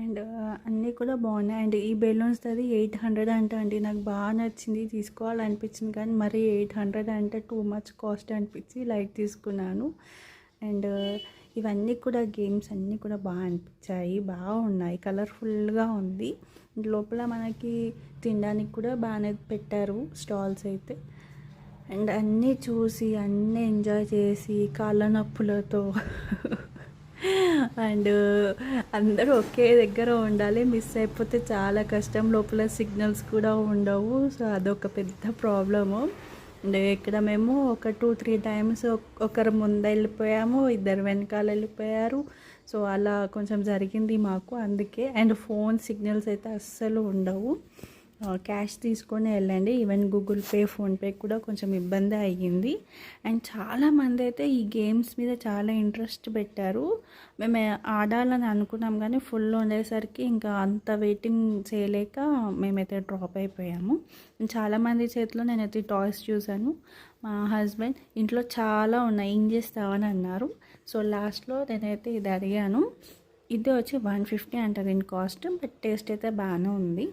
And అన్నీ కూడా బాగున్నాయి. అండ్ ఈ బెలూన్స్ది 800 అండి. నాకు బాగా నచ్చింది, తీసుకోవాలనిపించింది, కానీ మరీ 800 అంటే టూ మచ్ కాస్ట్ అనిపించి లైట్ తీసుకున్నాను. అండ్ ఇవన్నీ కూడా గేమ్స్ అన్నీ కూడా బాగా అనిపించాయి, బాగున్నాయి, కలర్ఫుల్గా ఉంది. లోపల మనకి తినడానికి కూడా బాగానే పెట్టారు స్టాల్స్ అయితే. అండ్ అన్నీ చూసి అన్నీ ఎంజాయ్ చేసి కాళ్ళ నొప్పులతో అండ్ అందరూ ఒకే దగ్గర ఉండాలి, మిస్ అయిపోతే చాలా కష్టం, లోపల సిగ్నల్స్ కూడా ఉండవు. సో అదొక పెద్ద ప్రాబ్లము. అండ్ ఇక్కడ మేము ఒక 2-3 టైమ్స్ ఒకరు ముందు వెళ్ళిపోయాము, ఇద్దరు వెనకాల వెళ్ళిపోయారు. సో అలా కొంచెం జరిగింది మాకు అందుకే. అండ్ ఫోన్ సిగ్నల్స్ అయితే అస్సలు ఉండవు. క్యాష్ తీసుకొని వెళ్ళండి. ఈవెన్ గూగుల్ పే, ఫోన్పే కూడా కొంచెం ఇబ్బంది అయ్యింది. అండ్ చాలామంది అయితే ఈ గేమ్స్ మీద చాలా ఇంట్రెస్ట్ పెట్టారు. మేము ఆడాలని అనుకున్నాం కానీ ఫుల్ ఉండేసరికి ఇంకా అంత వెయిటింగ్ చేయలేక మేమైతే డ్రాప్ అయిపోయాము. చాలామంది చేతిలో నేనైతే టాయ్స్ చూశాను. మా హస్బెండ్ ఇంట్లో చాలా ఉన్నాయి, ఏం చేస్తావని అన్నారు. సో లాస్ట్లో నేనైతే ఇది అడిగాను. ఇది వచ్చి 150 అంట దీని కాస్ట్, బట్ టేస్ట్ అయితే బాగానే ఉంది.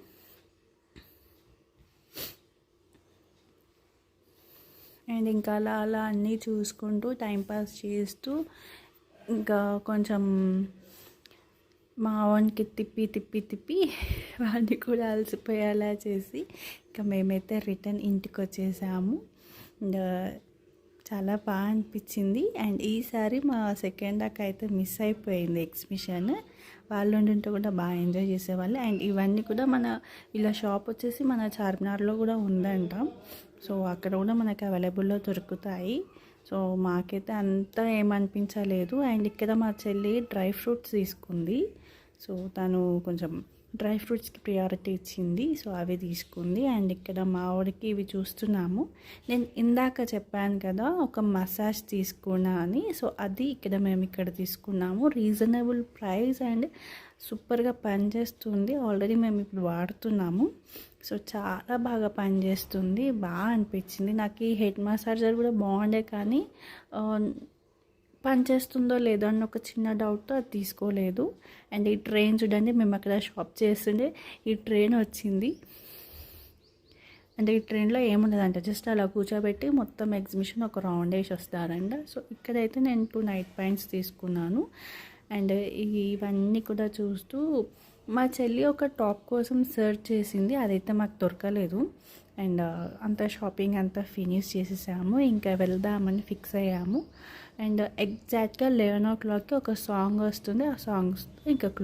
అండ్ ఇంకా అలా అలా అన్నీ చూసుకుంటూ టైంపాస్ చేస్తూ ఇంకా కొంచెం మా వానికి తిప్పి తిప్పి తిప్పి వాడిని కూడా అలసిపోయేలా చేసి ఇంకా మేమైతే రిటర్న్ ఇంటికి వచ్చేసాము. అండ్ చాలా బాగా అనిపించింది. అండ్ ఈసారి మా సెకండ్ అక్క అయితే మిస్ అయిపోయింది ఎగ్జిబిషన్. వాళ్ళు ఉంటే కూడా బాగా ఎంజాయ్ చేసేవాళ్ళు. అండ్ ఇవన్నీ కూడా మన ఇలా షాప్ వచ్చేసి మన చార్మినార్లో కూడా ఉందంట. సో అక్కడ కూడా మనకి అవైలబుల్లో దొరుకుతాయి. సో మాకైతే అంతా ఏమనిపించలేదు. అండ్ ఇక్కడ మా చెల్లి డ్రై ఫ్రూట్స్ తీసుకుంది. సో తను కొంచెం డ్రై ఫ్రూట్స్కి ప్రియారిటీ ఇచ్చింది. సో అవి తీసుకుంది. అండ్ ఇక్కడ మా వాడికి ఇవి చూస్తున్నాము. నేను ఇందాక చెప్పాను కదా ఒక మసాజ్ తీసుకున్నా అని. సో అది మేము ఇక్కడ తీసుకున్నాము. రీజనబుల్ ప్రైస్ అండ్ సూపర్గా పనిచేస్తుంది. ఆల్రెడీ మేము ఇప్పుడు వాడుతున్నాము. సో చాలా బాగా పనిచేస్తుంది, బాగా అనిపించింది. నాకు ఈ హెడ్ మసాజర్ కూడా బాగుండే, కానీ పనిచేస్తుందో లేదో అన్న ఒక చిన్న డౌట్తో అది తీసుకోలేదు. అండ్ ఈ ట్రైన్ చూడండి, మేము అక్కడ షాప్ చేస్తుండే ఈ ట్రైన్ వచ్చింది. అంటే ఈ ట్రైన్లో ఏముండదంట, జస్ట్ అలా కూర్చోబెట్టి మొత్తం ఎగ్జిబిషన్ ఒక రౌండ్ వేసి వస్తారంట. సో ఇక్కడైతే నేను 2 నైట్ ప్యాంట్స్ తీసుకున్నాను. అండ్ ఇవన్నీ కూడా చూస్తూ మా చెల్లి ఒక టాప్ కోసం సెర్చ్ చేసింది, అదైతే మాకు దొరకలేదు. అండ్ అంతా షాపింగ్ అంతా ఫినిష్ చేసేసాము, ఇంకా వెళ్దామని ఫిక్స్ అయ్యాము. అండ్ ఎగ్జాక్ట్గా 11 o'clockకి ఒక సాంగ్ వస్తుంది, ఆ సాంగ్స్ ఇంకా క్లోజ్.